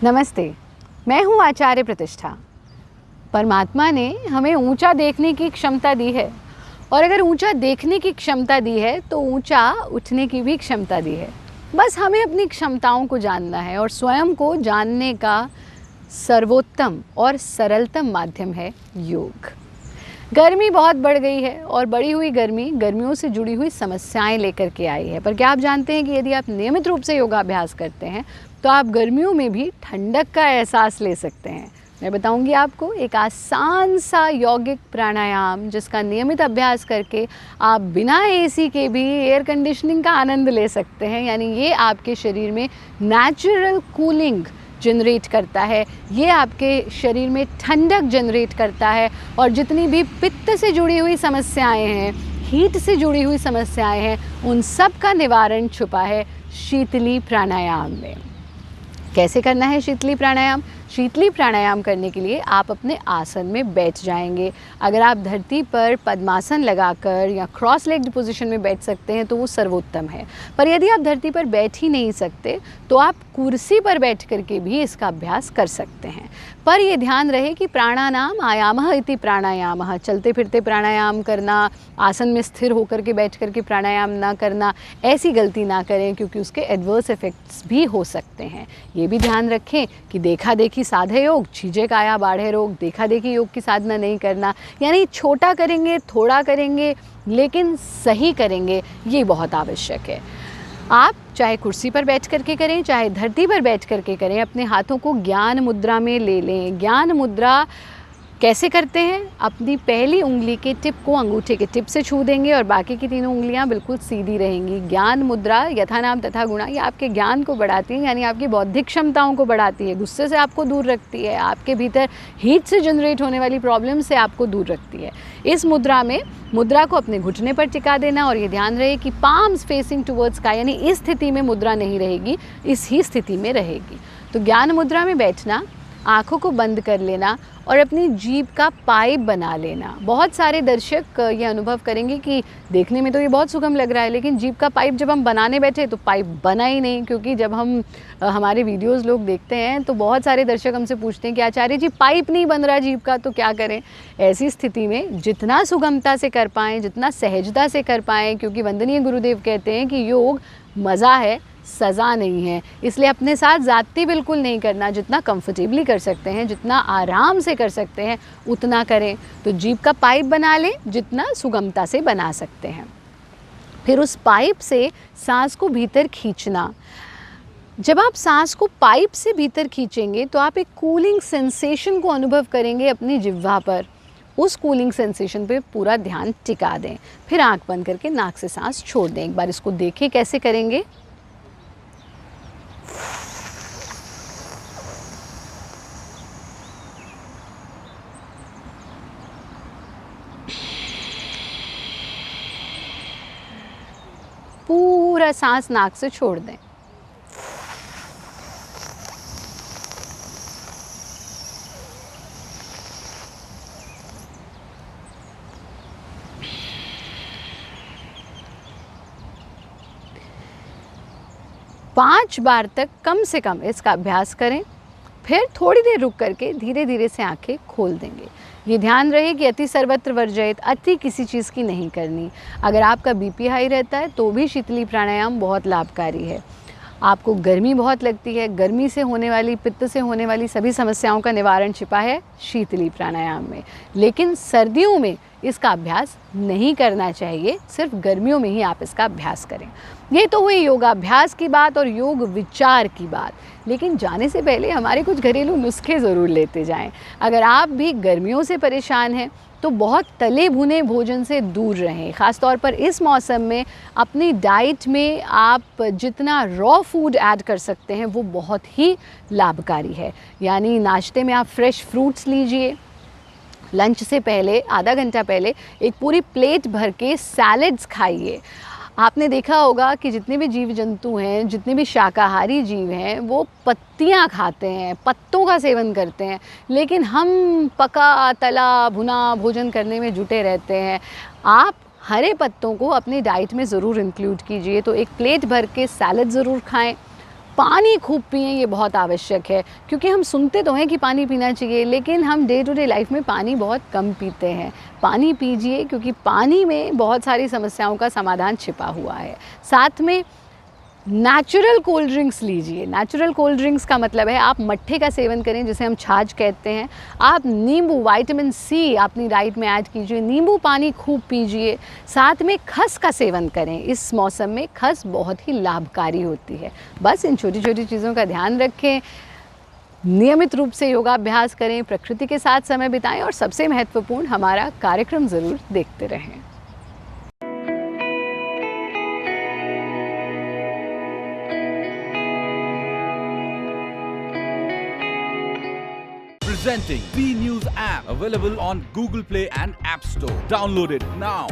नमस्ते, मैं हूँ आचार्य प्रतिष्ठा। परमात्मा ने हमें ऊंचा देखने की क्षमता दी है और अगर ऊंचा देखने की क्षमता दी है तो ऊंचा उठने की भी क्षमता दी है। बस हमें अपनी क्षमताओं को जानना है और स्वयं को जानने का सर्वोत्तम और सरलतम माध्यम है योग। गर्मी बहुत बढ़ गई है और बढ़ी हुई गर्मी गर्मियों से जुड़ी हुई समस्याएं लेकर के आई है। पर क्या आप जानते हैं कि यदि आप नियमित रूप से योगाभ्यास करते हैं तो आप गर्मियों में भी ठंडक का एहसास ले सकते हैं। मैं बताऊंगी आपको एक आसान सा यौगिक प्राणायाम जिसका नियमित अभ्यास करके आप बिना एसी के भी एयर कंडीशनिंग का आनंद ले सकते हैं। यानी ये आपके शरीर में नेचुरल कूलिंग जनरेट करता है, ये आपके शरीर में ठंडक जनरेट करता है और जितनी भी पित्त से जुड़ी हुई समस्याएं हैं, हीट से जुड़ी हुई समस्याएं हैं, उन सब का निवारण छुपा है शीतली प्राणायाम में। कैसे करना है शीतली प्राणायाम? शीतली प्राणायाम करने के लिए आप अपने आसन में बैठ जाएंगे। अगर आप धरती पर पद्मासन लगाकर या क्रॉस लेग्ड पोजीशन में बैठ सकते हैं तो वो सर्वोत्तम है। पर यदि आप धरती पर बैठ ही नहीं सकते तो आप कुर्सी पर बैठ करके भी इसका अभ्यास कर सकते हैं। पर यह ध्यान रहे कि प्राणानाम आयामः इति प्राणायामः, चलते फिरते प्राणायाम करना, आसन में स्थिर होकर के बैठ करके प्राणायाम ना करना, ऐसी गलती ना करें क्योंकि उसके एडवर्स इफेक्ट्स भी हो सकते हैं। ये भी ध्यान रखें कि देखा देखी साधे योग छीजे काया बाढ़े रोग, देखा देखी योग की साधना नहीं करना। यानी छोटा करेंगे, थोड़ा करेंगे, लेकिन सही करेंगे, ये बहुत आवश्यक है। आप चाहे कुर्सी पर बैठ करके करें, चाहे धरती पर बैठ करके करें, अपने हाथों को ज्ञान मुद्रा में ले लें। ज्ञान मुद्रा कैसे करते हैं? अपनी पहली उंगली के टिप को अंगूठे के टिप से छू देंगे और बाकी की तीनों उंगलियां बिल्कुल सीधी रहेंगी। ज्ञान मुद्रा यथा नाम तथा गुणा, ये आपके ज्ञान को बढ़ाती है, यानी आपकी बौद्धिक क्षमताओं को बढ़ाती है, गुस्से से आपको दूर रखती है, आपके भीतर हीट से जनरेट होने वाली प्रॉब्लम से आपको दूर रखती है। इस मुद्रा में मुद्रा को अपने घुटने पर टिका देना और ये ध्यान रहे कि पाम्स फेसिंग टुवर्ड्स स्काई, यानी इस स्थिति में मुद्रा नहीं रहेगी, इस ही स्थिति में रहेगी। तो ज्ञान मुद्रा में बैठना, आँखों को बंद कर लेना और अपनी जीभ का पाइप बना लेना। बहुत सारे दर्शक ये अनुभव करेंगे कि देखने में तो ये बहुत सुगम लग रहा है, लेकिन जीभ का पाइप जब हम बनाने बैठे तो पाइप बना ही नहीं। क्योंकि जब हम हमारे वीडियोस लोग देखते हैं तो बहुत सारे दर्शक हमसे पूछते हैं कि आचार्य जी पाइप नहीं बन रहा जीभ का, तो क्या करें? ऐसी स्थिति में जितना सुगमता से कर पाएँ, जितना सहजता से कर पाएँ, क्योंकि वंदनीय गुरुदेव कहते हैं कि योग मज़ा है, सज़ा नहीं है। इसलिए अपने साथ ज़्यादती बिल्कुल नहीं करना। जितना कंफर्टेबली कर सकते हैं, जितना आराम से कर सकते हैं, उतना करें। तो जीभ का पाइप बना लें जितना सुगमता से बना सकते हैं। फिर उस पाइप से सांस को भीतर खींचना। जब आप सांस को पाइप से भीतर खींचेंगे तो आप एक कूलिंग सेंसेशन को अनुभव करेंगे अपनी जिह्वा पर। उस कूलिंग सेंसेशन पे पूरा ध्यान टिका दें। फिर आंख बंद करके नाक से सांस छोड़ दें। एक बार इसको देखें कैसे करेंगे। पूरा सांस नाक से छोड़ दें। पाँच बार तक कम से कम इसका अभ्यास करें। फिर थोड़ी देर रुक करके धीरे धीरे से आंखें खोल देंगे। ये ध्यान रहे कि अति सर्वत्र वर्जयेत, अति किसी चीज़ की नहीं करनी। अगर आपका बीपी हाई रहता है तो भी शीतली प्राणायाम बहुत लाभकारी है। आपको गर्मी बहुत लगती है, गर्मी से होने वाली, पित्त से होने वाली सभी समस्याओं का निवारण छिपा है शीतली प्राणायाम में। लेकिन सर्दियों में इसका अभ्यास नहीं करना चाहिए, सिर्फ गर्मियों में ही आप इसका अभ्यास करें। ये तो हुई योगाभ्यास की बात और योग विचार की बात। लेकिन जाने से पहले हमारे कुछ घरेलू नुस्खे ज़रूर लेते जाएं। अगर आप भी गर्मियों से परेशान हैं तो बहुत तले भुने भोजन से दूर रहें। ख़ास तौर पर इस मौसम में अपनी डाइट में आप जितना रॉ फूड ऐड कर सकते हैं वो बहुत ही लाभकारी है। यानी नाश्ते में आप फ्रेश फ्रूट्स लीजिए, लंच से पहले आधा घंटा पहले एक पूरी प्लेट भर के सैलड्स खाइए। आपने देखा होगा कि जितने भी जीव जंतु हैं, जितने भी शाकाहारी जीव हैं, वो पत्तियां खाते हैं, पत्तों का सेवन करते हैं, लेकिन हम पका तला भुना भोजन करने में जुटे रहते हैं। आप हरे पत्तों को अपनी डाइट में ज़रूर इंक्लूड कीजिए। तो एक प्लेट भर के सैलड ज़रूर खाएं। पानी खूब पिएं, ये बहुत आवश्यक है, क्योंकि हम सुनते तो हैं कि पानी पीना चाहिए, लेकिन हम डे टू डे लाइफ में पानी बहुत कम पीते हैं। पानी पीजिए, क्योंकि पानी में बहुत सारी समस्याओं का समाधान छिपा हुआ है। साथ में नेचुरल कोल्ड ड्रिंक्स लीजिए। नेचुरल कोल्ड ड्रिंक्स का मतलब है आप मट्ठे का सेवन करें, जिसे हम छाछ कहते हैं। आप नींबू, विटामिन सी अपनी डाइट में ऐड कीजिए, नींबू पानी खूब पीजिए। साथ में खस का सेवन करें, इस मौसम में खस बहुत ही लाभकारी होती है। बस इन छोटी छोटी चीज़ों का ध्यान रखें, नियमित रूप से योगाभ्यास करें, प्रकृति के साथ समय बिताएं और सबसे महत्वपूर्ण, हमारा कार्यक्रम ज़रूर देखते रहें। Presenting B News app, available on Google Play and App Store. Download it now.